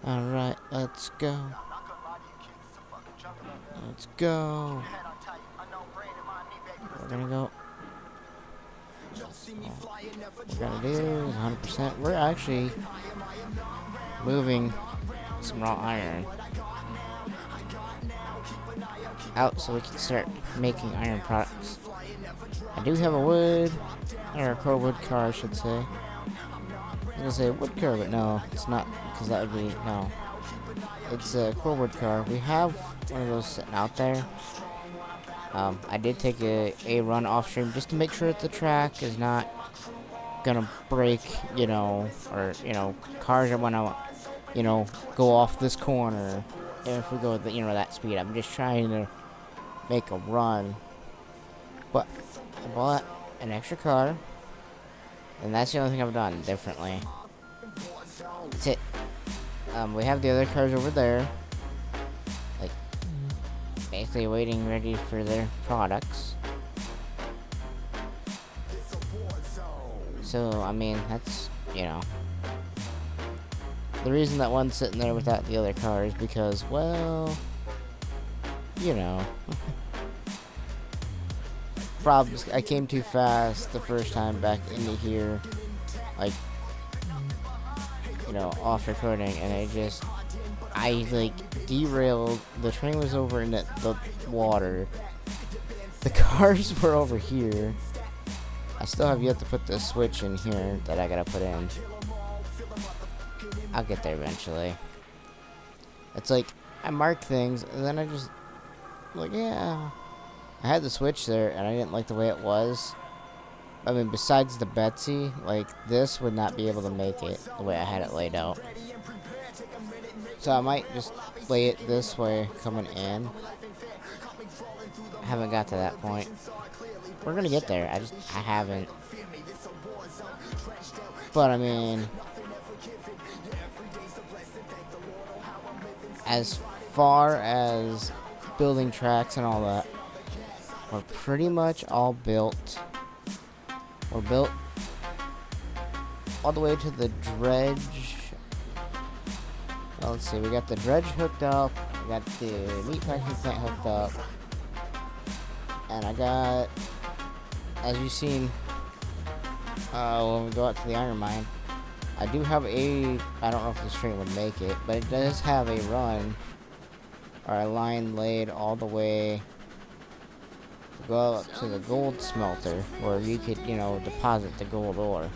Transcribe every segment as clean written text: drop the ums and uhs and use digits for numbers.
Alright, let's go. Let's go. We're gonna go. We're gonna do 100%. We're actually moving some raw iron out so we can start making iron products. I do have a wood, or a core wood car, I should say. I was gonna say wood car, but no, it's not, because that would be, no. It's a core wood car. We have one of those sitting out there. I did take a run off stream just to make sure that the track is not gonna break, or, cars are gonna, go off this corner if we go with, that speed. I'm just trying to make a run. But I bought an extra car, and that's the only thing I've done differently. That's it. We have the other cars over there, like, basically waiting ready for their products. So, I mean, that's, the reason that one's sitting there without the other car is because, well, problems. I came too fast the first time back into here, like, off recording, and I derailed. The train was over in the water. The cars were over here. I still have yet to put the switch in here that I gotta put in. I'll get there eventually. It's like, I mark things, and then I just, yeah. I had the switch there, and I didn't like the way it was. I mean, besides the Betsy, this would not be able to make it the way I had it laid out. So I might just lay it this way coming in. I haven't got to that point. We're gonna get there. I haven't. But I mean, as far as building tracks and all that, we're pretty much all built. We're built all the way to the dredge. Well, let's see. We got the dredge hooked up. We got the meat packing plant hooked up. And I got, as you've seen, when we go out to the iron mine, I do have I don't know if this train would make it, but it does have a run, or a line laid all the way to go up to the gold smelter, where you could, deposit the gold ore.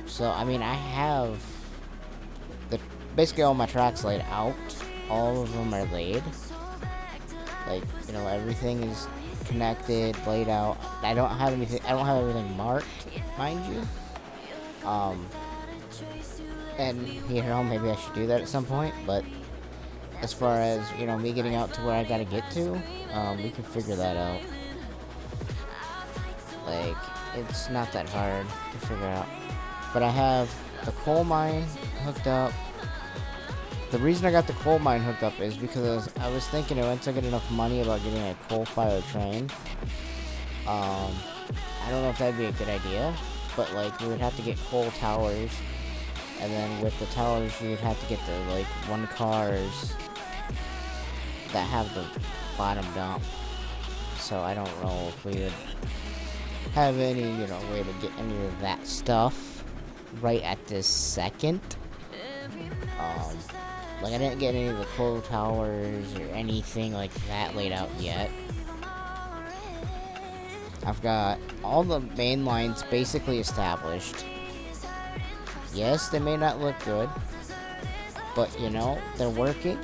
So, I mean, I have basically all my tracks laid out. All of them are laid. Everything is connected, laid out. I don't have everything marked, mind you. And, maybe I should do that at some point, but as far as, me getting out to where I gotta get to, we can figure that out. It's not that hard to figure out. But I have the coal mine hooked up. The reason I got the coal mine hooked up is because I was thinking once I get enough money about getting a coal-fired train. I don't know if that'd be a good idea, but we would have to get coal towers, and then with the towers we would have to get the one cars that have the bottom dump. So I don't know if we would have any, way to get any of that stuff right at this second. I didn't get any of the coal towers or anything like that laid out yet. I've got all the main lines basically established. Yes, they may not look good, but they're working.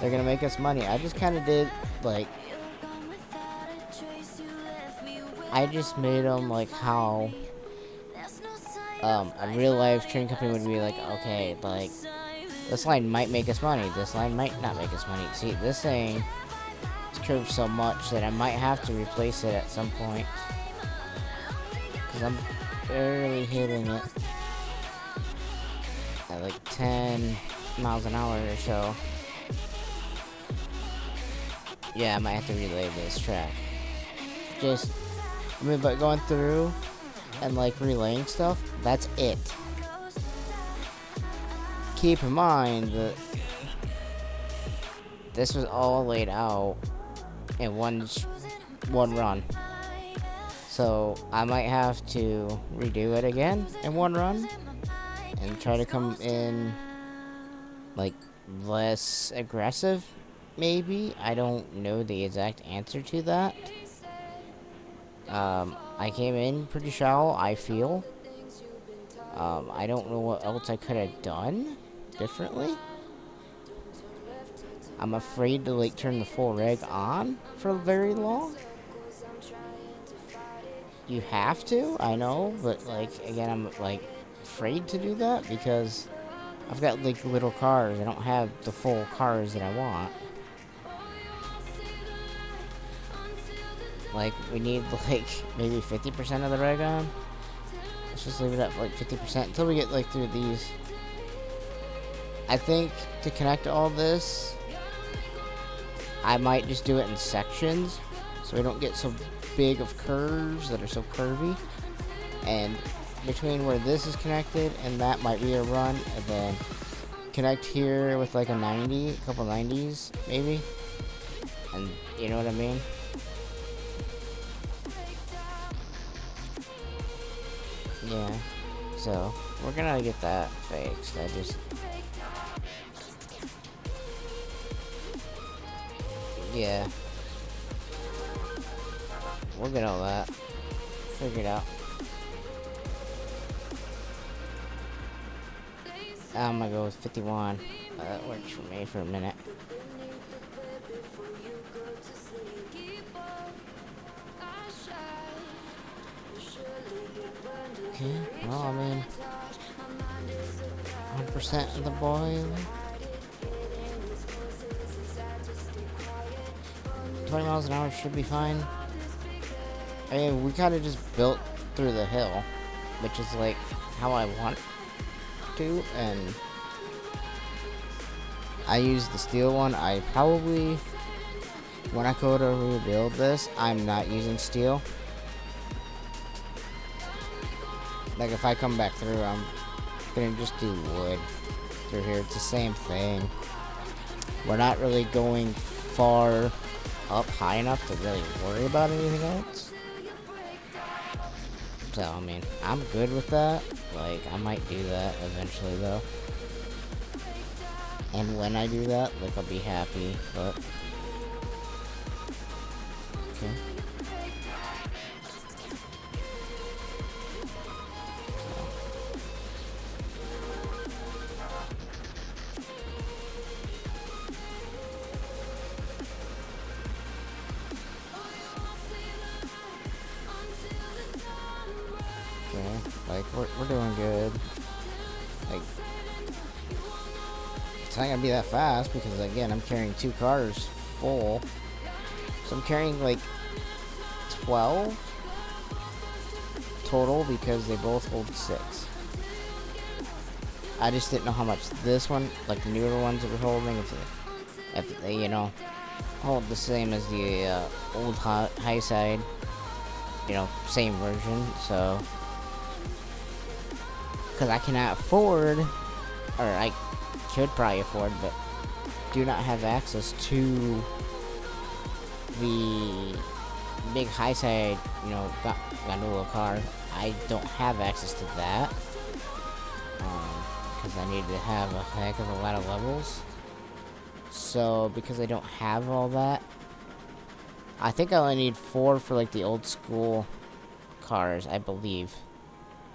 They're gonna make us money. I just kind of did I just made them how a real life train company would be okay, this line might make us money, this line might not make us money. See, this thing is curved so much that I might have to replace it at some point, because I'm barely hitting it at 10 miles an hour or so. Yeah, I might have to relay this track. But going through and relaying stuff, that's it. keep in mind that this was all laid out in one run. So I might have to redo it again in one run and try to come in like less aggressive, maybe. I don't know the exact answer to that. I came in pretty shallow, I feel. I don't know what else I could have done differently. I'm afraid to like turn the full rig on for very long. You have to, I know, but like again, I'm like afraid to do that because I've got like little cars. I don't have the full cars that I want. Like we need like maybe 50% of the rig on. Let's just leave it at like 50% until we get like through these. I think to connect all this, I might just do it in sections so we don't get so big of curves that are so curvy. And between where this is connected and that might be a run, and then connect here with like a 90, a couple 90s maybe. And you know what I mean? Yeah. So we're gonna get that fixed. Yeah. We'll get all that figured out. I'm gonna go with 51. That works for me for a minute. Okay, well, I mean, 100% of the boil. 20 miles an hour should be fine. I mean, we kind of just built through the hill, which is like how I want to, and I use the steel one. I probably, when I go to rebuild this, I'm not using steel. Like if I come back through, I'm gonna just do wood through here. It's the same thing. We're not really going far up high enough to really worry about anything else. So, I mean, I'm good with that. Like, I might do that eventually, though. And when I do that, like, I'll be happy, but... Okay. Like, we're doing good. Like, it's not gonna be that fast because, again, I'm carrying 2 cars full. So I'm carrying, like, 12 total because they both hold 6. I just didn't know how much this one, like the newer ones that we're holding, if they, you know, hold the same as the old high side, you know, same version, so... Because I cannot afford, or I could probably afford, but do not have access to the big high side, you know, gondola car. I don't have access to that, because I need to have a heck of a lot of levels. So, because I don't have all that, I think I only need 4 for, like, the old school cars, I believe.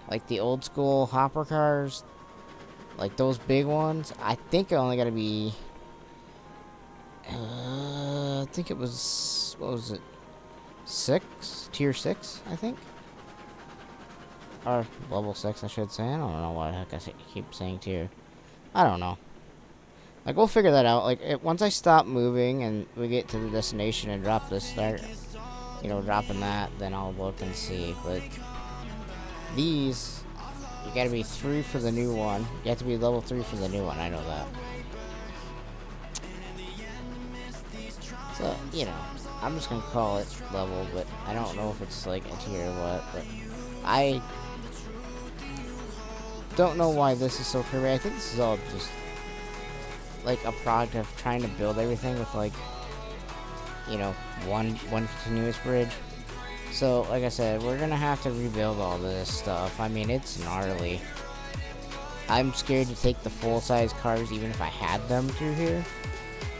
Like the old school hopper cars, like those big ones, I think I only gotta be, I think it was, what was it, 6? Tier 6, I think? Or level 6, I should say. I don't know why the heck I keep saying tier. I don't know. Like, we'll figure that out. Like, once I stop moving and we get to the destination and drop this, start, you know, dropping that, then I'll look and see, but... These, you gotta be 3 for the new one. You have to be level 3 for the new one, I know that. So, you know, I'm just gonna call it level, but I don't know if it's like a tier or what, but don't know why this is so curvy. I think this is all just like a product of trying to build everything with like, you know, one continuous bridge. So like I said, we're gonna have to rebuild all this stuff. I mean, it's gnarly. I'm scared to take the full-size cars even if I had them through here.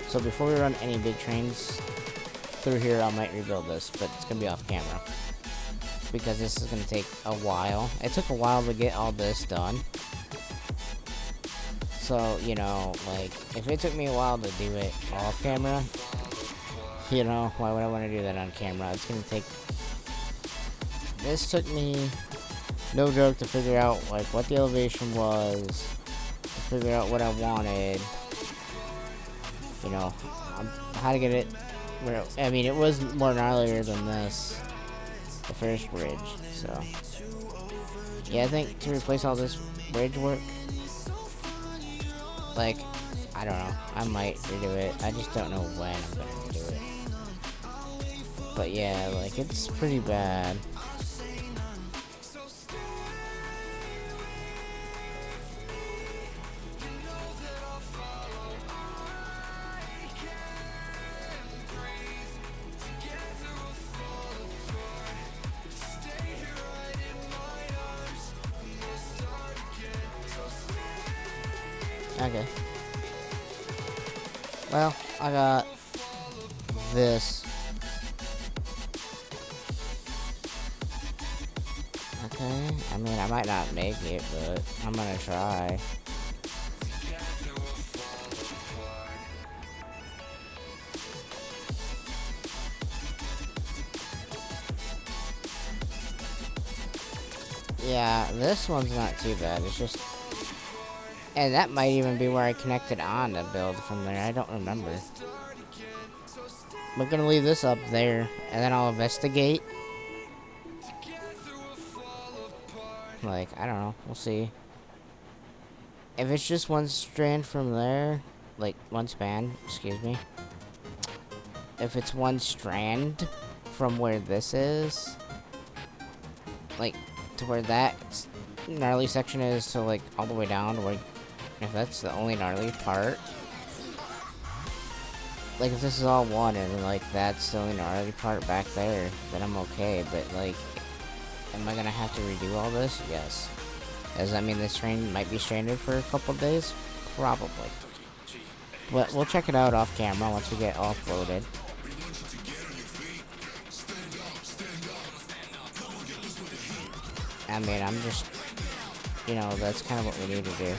So before we run any big trains through here, I might rebuild this, but it's gonna be off camera because this is gonna take a while. It took a while to get all this done. So, you know, like, if it took me a while to do it off camera, you know, why would I want to do that on camera? It's gonna take... This took me, no joke, to figure out, like, what the elevation was, to figure out what I wanted, you know, how to get it where... I mean, it was more gnarlier than this, the first bridge, so... Yeah, I think to replace all this bridge work, like, I don't know, I might redo it. I just don't know when I'm gonna do it. But yeah, like, it's pretty bad. Okay. Well, I got this. Okay, I mean, I might not make it, but I'm gonna try. Yeah, this one's not too bad, it's just... And that might even be where I connected on to build from there. I don't remember. We're gonna leave this up there, and then I'll investigate. Like, I don't know. We'll see. If it's just one strand from there, like, one span, excuse me. If it's one strand from where this is, like, to where that gnarly section is, to, like, all the way down to where... If that's the only gnarly part, like, if this is all one and, like, that's the only gnarly part back there, then I'm okay. But, like, am I gonna have to redo all this? Yes. Does that mean this train might be stranded for a couple days? Probably. But we'll check it out off camera once we get offloaded. I mean, I'm just, you know, that's kind of what we need to do.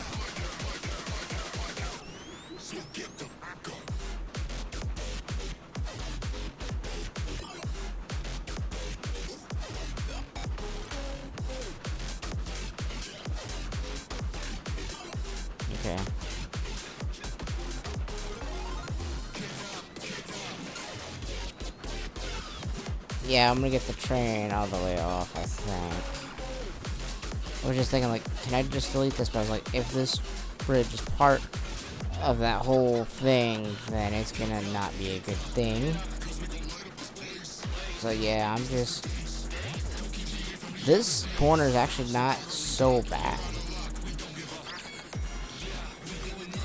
Okay. Yeah, I'm gonna get the train all the way off, I think. I was just thinking, like, can I just delete this? But I was like, if this bridge is part of that whole thing, then it's gonna not be a good thing. So yeah, I'm just... This corner is actually not so bad.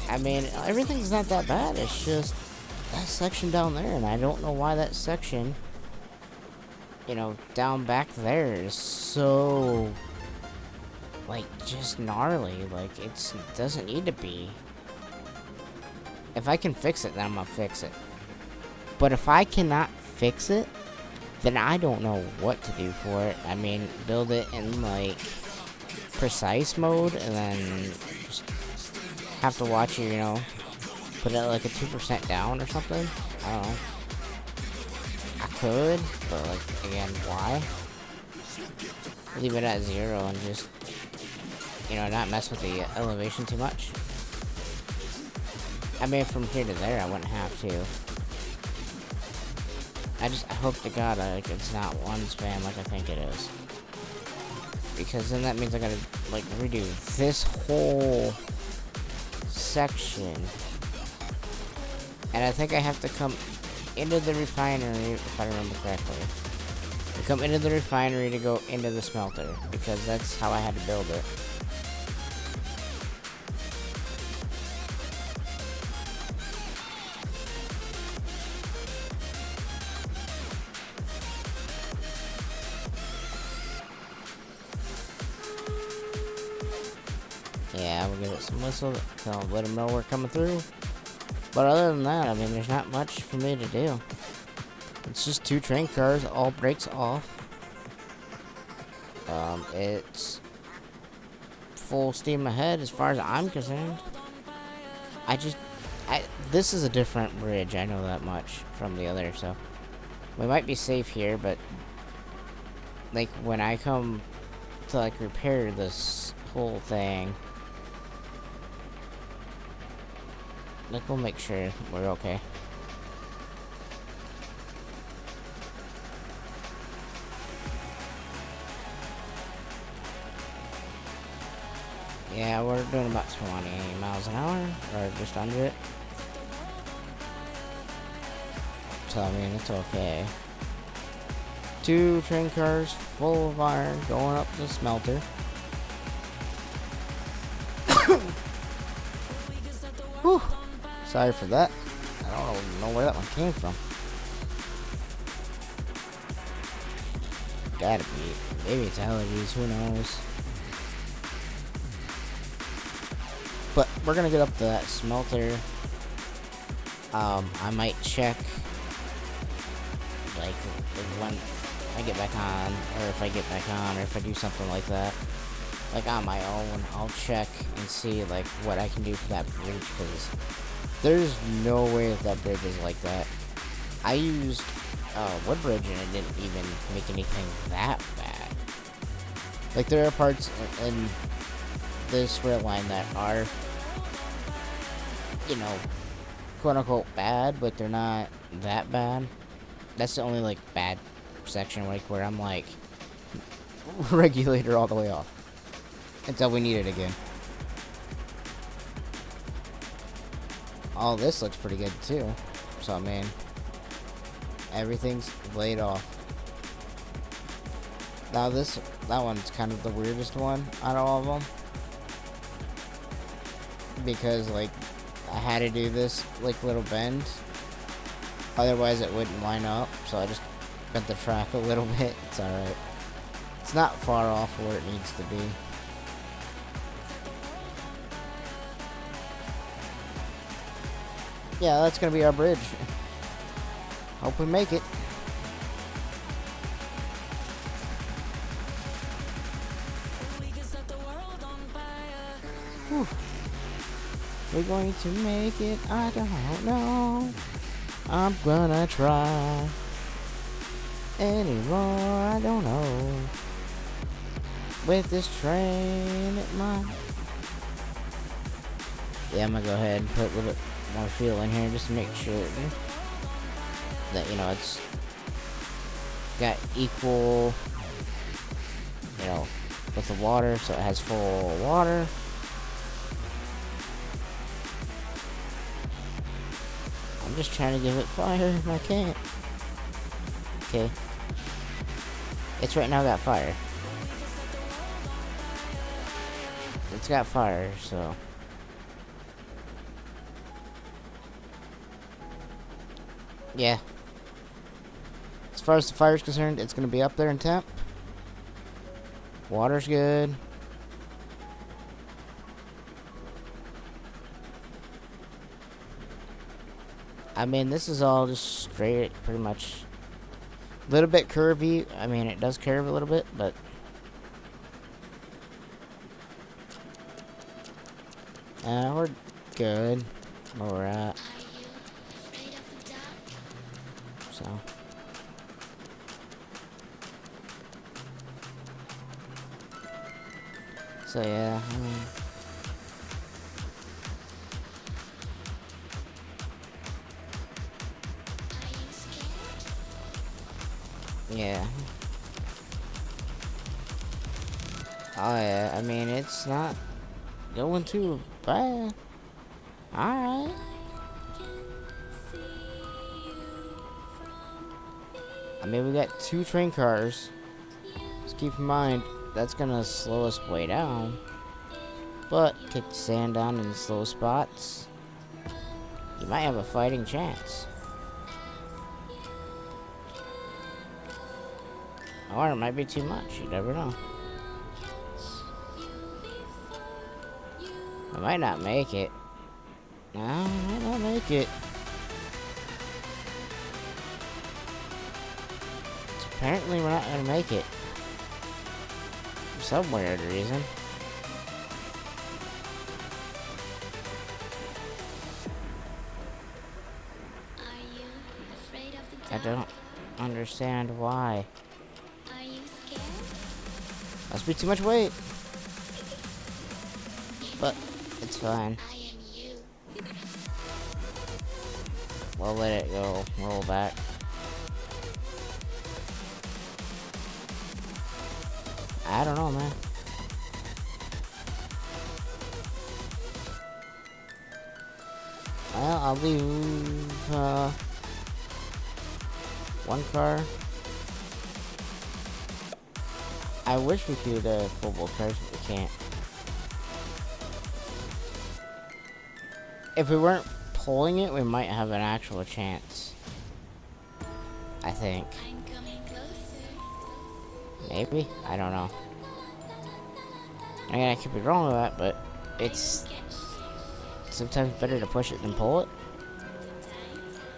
I mean, everything's not that bad. It's just that section down there, and I don't know why that section, you know, down back there is so, like, just gnarly. Like, it doesn't need to be. If I can fix it, then I'm gonna fix it. But if I cannot fix it, then I don't know what to do for it. I mean, build it in, like, precise mode, and then just have to watch it, you know, put it at, like, a 2% down or something. I don't know. I could, but, like, again, why? Leave it at 0 and just, you know, not mess with the elevation too much. I mean, from here to there, I wouldn't have to. I hope to God, like, it's not one span like I think it is. Because then that means I gotta, like, redo this whole section. And I think I have to come into the refinery, if I remember correctly. To come into the refinery to go into the smelter. Because that's how I had to build it. Yeah, we'll give it some whistle. Let them know we're coming through. But other than that, I mean, there's not much for me to do. It's just 2 train cars, all brakes off. It's full steam ahead as far as I'm concerned. This is a different bridge, I know that much from the other, so we might be safe here, but like when I come to like repair this whole thing, like we'll make sure we're okay. Yeah, we're doing about 20 miles an hour, or just under it. So, I mean, it's okay. 2 train cars full of iron going up the smelter. Whew. Sorry for that. I don't know where that one came from. Gotta be. Maybe it's allergies, who knows. But we're gonna get up to that smelter. I might check, like when I get back on, or if I get back on, or if I do something like that, like on my own, I'll check and see like what I can do for that bridge, because there's no way that that bridge is like that. I used wood bridge and it didn't even make anything that bad. Like there are parts in this rail line that are, you know, quote unquote bad, but they're not that bad. That's the only like bad section, like where I'm like regulator all the way off until we need it again. All this looks pretty good too, so I mean everything's laid off. Now that one's kind of the weirdest one out of all of them, because like I had to do this like little bend, otherwise it wouldn't line up, so I just bent the track a little bit. It's alright. It's not far off where it needs to be. Yeah, that's gonna be our bridge. Hope we make it. Whew. We're going to make it, I don't know. I'm gonna try. Anymore, I don't know. With this train at mine. Yeah, I'm gonna go ahead and put a little bit more fuel in here just to make sure that, you know, it's got equal, you know, with the water, so it has full water. I'm just trying to give it fire if I can't. Okay. It's right now got fire. It's got fire, so. Yeah. As far as the fire is concerned, it's going to be up there in temp. Water's good. I mean, this is all just straight, pretty much. A little bit curvy. I mean, it does curve a little bit, but we're good where we're at. So yeah, I mean, yeah. Oh yeah, I mean, it's not going too bad. Alright. I mean, we got 2 train cars. Just keep in mind, that's gonna slow us way down. But, kick the sand down in the slow spots. You might have a fighting chance. Or it might be too much, you never know. I might not make it. No, I might not make it. Apparently we're not gonna make it. For some weird reason. I don't understand why. Are you scared? Must be too much weight. But it's fine. I am you. We'll let it go. Roll back. I don't know, man. Well, I'll leave one car. I wish we could pull both cars, but we can't. If we weren't pulling it, we might have an actual chance. I think. I'm coming closer. Maybe? I don't know. I mean, I could be wrong with that, but it's sometimes better to push it than pull it.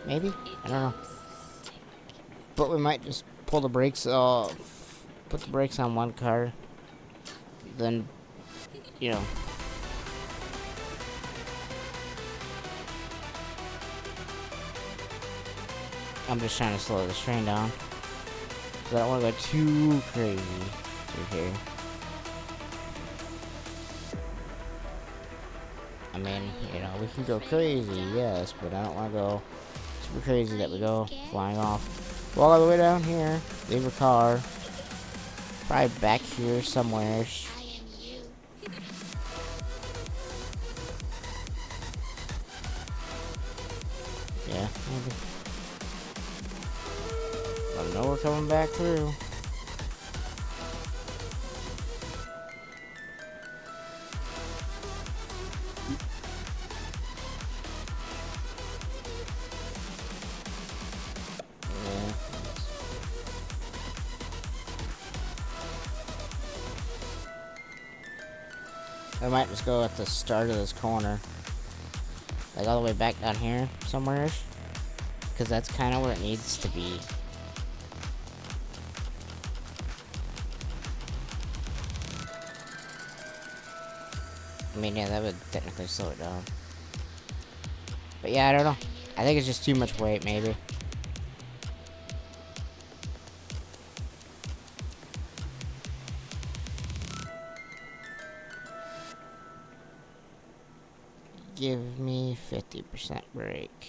Maybe? I don't know. But we might just pull the brakes off, put the brakes on one car, then, you know. I'm just trying to slow this train down, because I don't want to go too crazy through here. I mean, you know, we can go crazy, yes, but I don't want to go super crazy that we go flying off. Walk all the way down here, leave a car, probably back here somewhere. I am you. Yeah, maybe. Let them know we're coming back through. I might just go at the start of this corner. Like all the way back down here somewhere. Because that's kind of where it needs to be. I mean, yeah, that would technically slow it down. But yeah, I don't know. I think it's just too much weight, maybe. Give me 50% brake.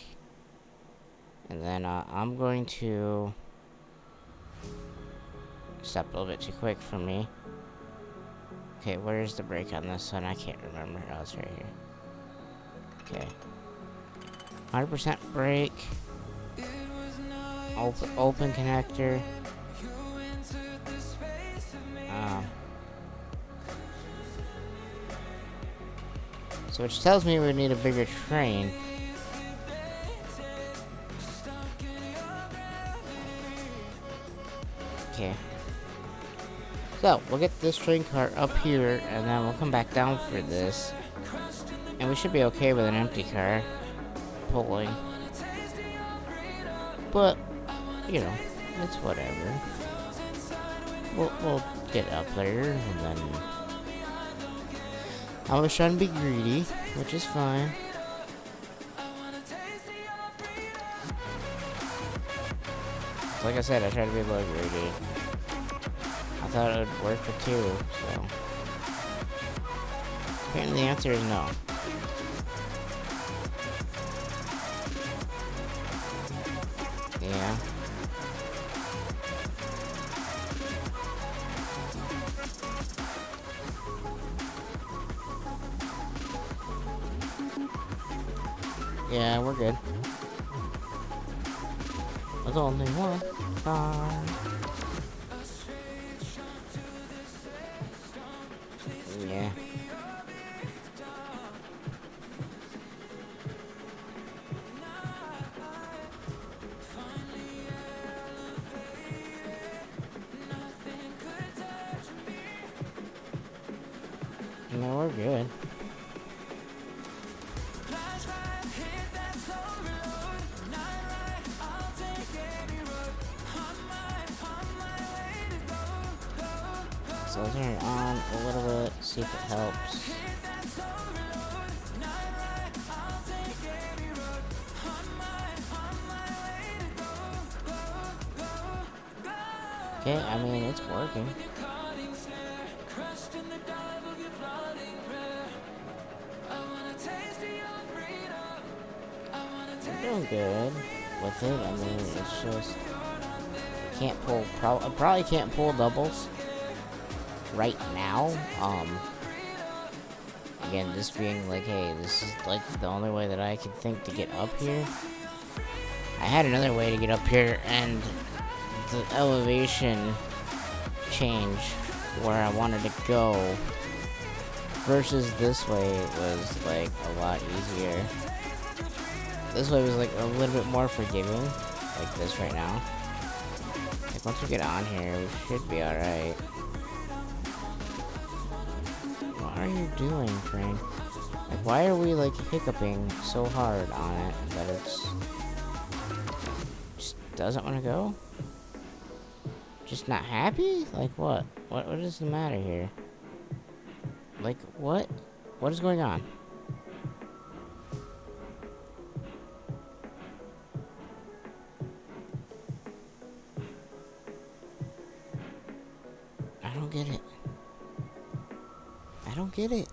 And then I'm going to stop a little bit too quick for me. Okay, where's the brake on this one? I can't remember. Oh, it's right here. Okay. 100% brake. Open connector. So which tells me we need a bigger train. Okay. So, we'll get this train car up here, and then we'll come back down for this. And we should be okay with an empty car pulling. But, you know, it's whatever. We'll get up there, and then... I was trying to be greedy, which is fine. Like I said, I tried to be a little greedy. I thought it would work for two, so... Apparently the answer is no. Yeah. Yeah, we're good. There's only one car. Yeah. No, we're good. So I'll turn it on a little bit, see if it helps. Okay, I mean, it's working. I'm doing good with it. I mean, it's just can't pull. I probably can't pull doubles right now. Again, this being like, hey, this is like the only way that I can think to get up here. I had another way to get up here, and the elevation change where I wanted to go versus this way was like a lot easier. This way was like a little bit more forgiving, like this right now. Like once we get on here, we should be alright. What are you doing, train? Like why are we like hiccuping so hard on it that it's just doesn't want to go? Just not happy? Like what? What is the matter here? Like what? What is going on? I don't get it. I don't get it.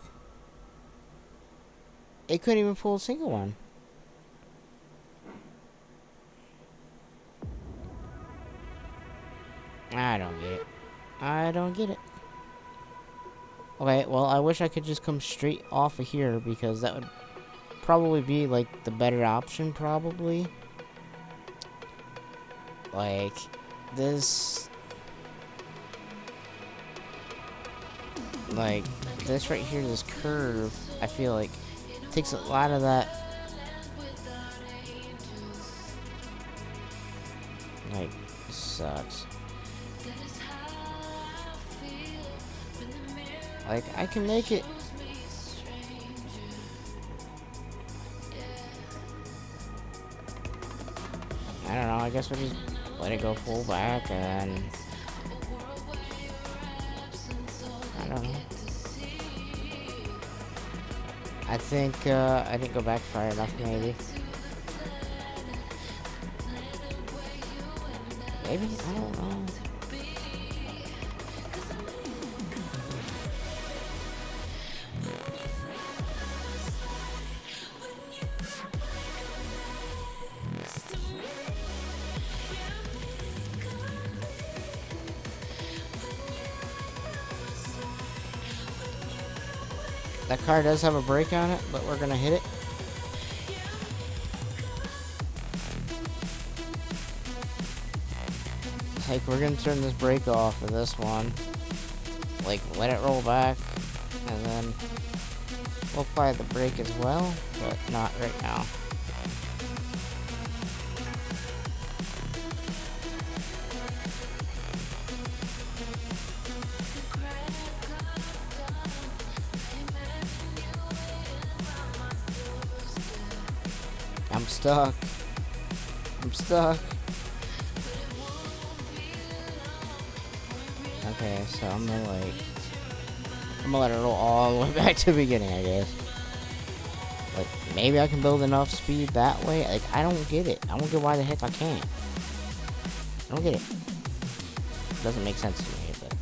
It couldn't even pull a single one. I don't get it. I don't get it. Okay, well, I wish I could just come straight off of here because that would probably be, like, the better option, probably. Like, this... Like, this right here, this curve, I feel like takes a lot of that... Like, sucks. Like, I can make it. I don't know, I guess we'll just let it go full back and... I don't know. I think, I didn't go back far enough, maybe. Maybe? I don't know. That car does have a brake on it, but we're gonna hit it. Like, we're gonna turn this brake off of this one. Like, let it roll back, and then we'll apply the brake as well, but not right now. I'm stuck. I'm stuck. Okay, so I'm gonna let it roll all the way back to the beginning, I guess. Like, maybe I can build enough speed that way. Like, I don't get it. I don't get why the heck I can't. I don't get it. It doesn't make sense to me, but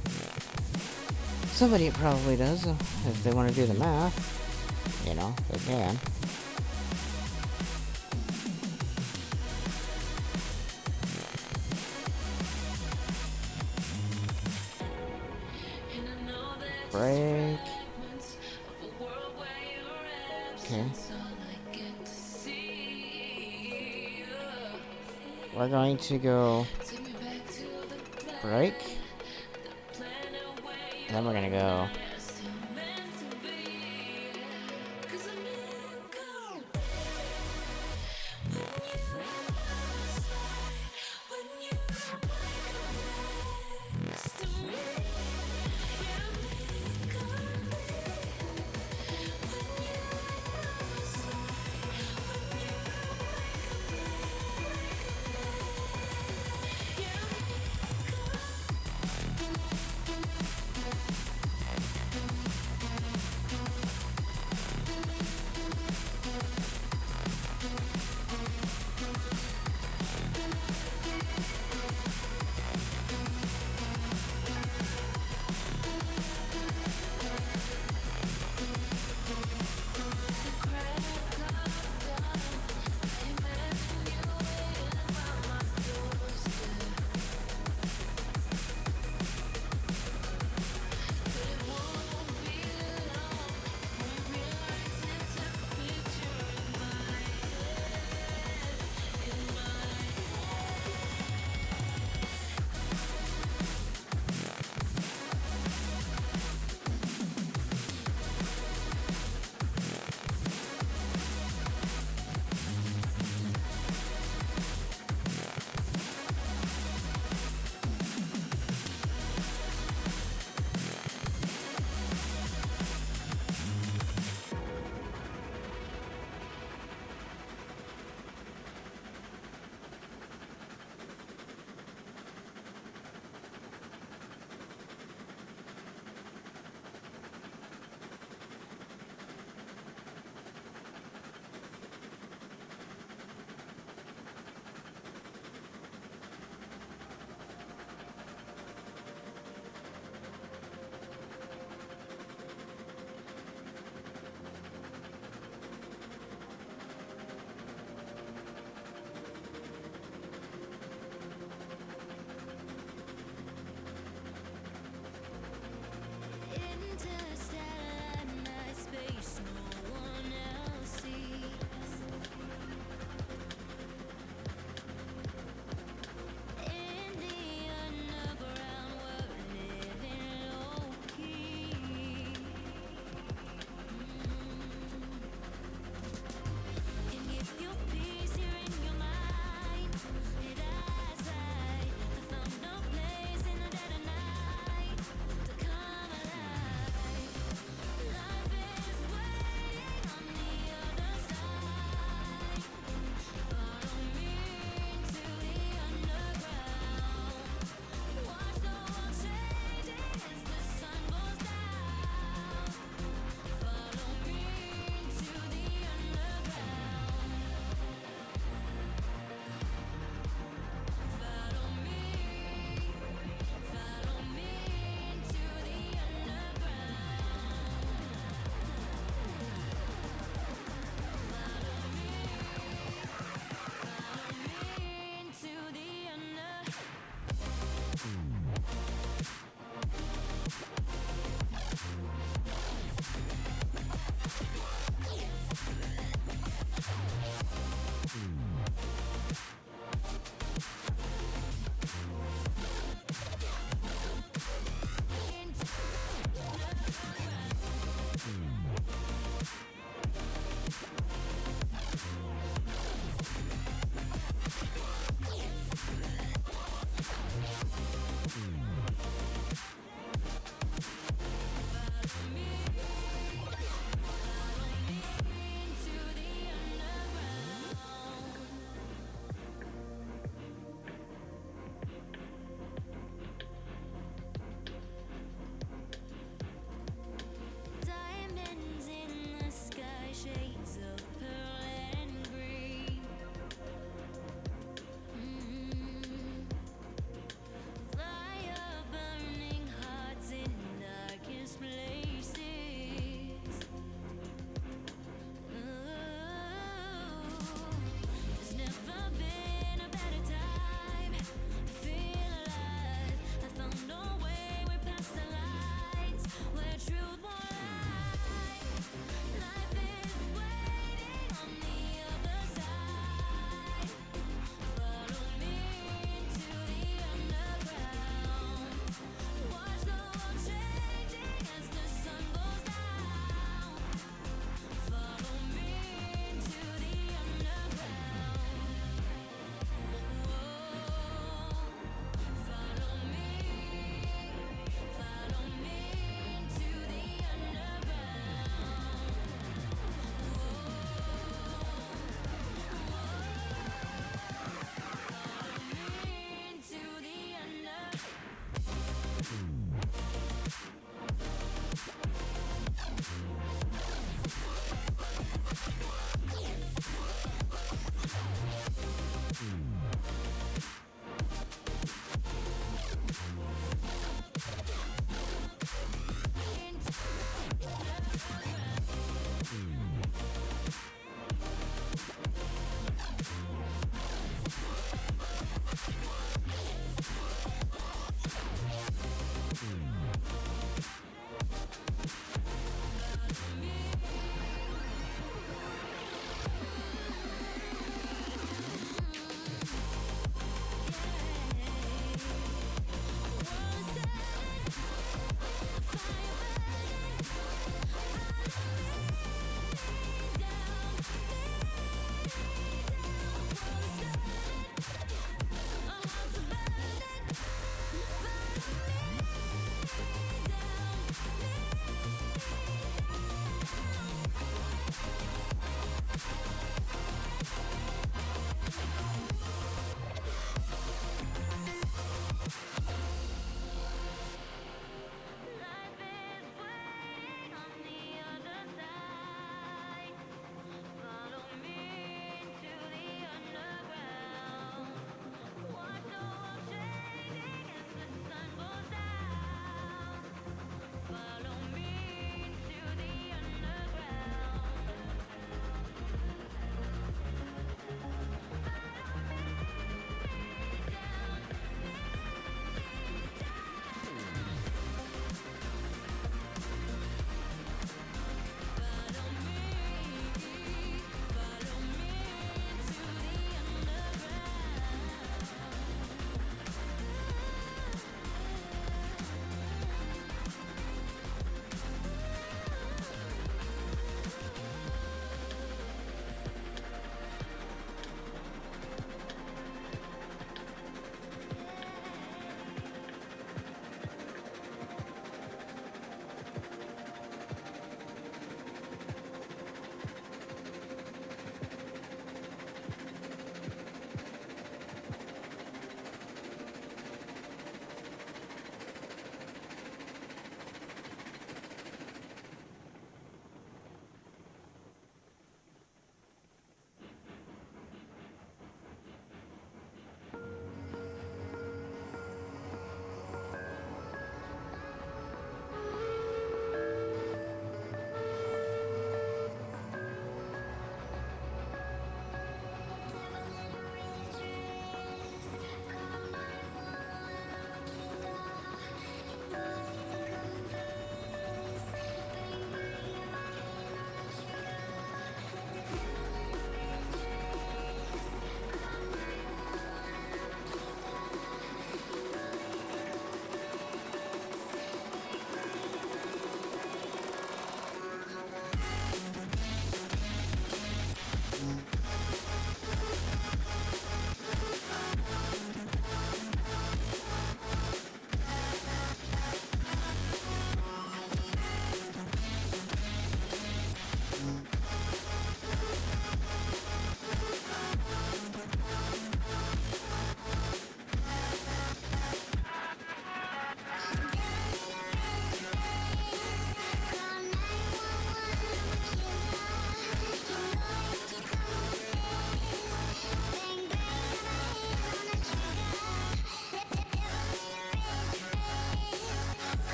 somebody probably does. If they want to do the math, you know, they can. Break. Okay. We're going to go break. And then we're gonna go.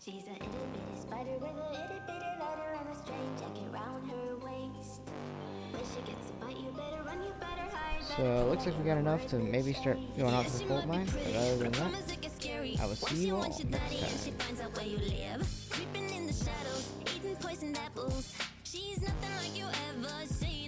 She's a itty bitty spider with a itty bitty lighter and a straight jacket round her waist. When she gets a bite, you better run, you better hide. So it looks like we got enough to maybe start going out to the gold mine. But other than that, I will see you all next time. Finds out where you live, creeping in the shadows, eating poisoned apples. She's nothing like you ever seen.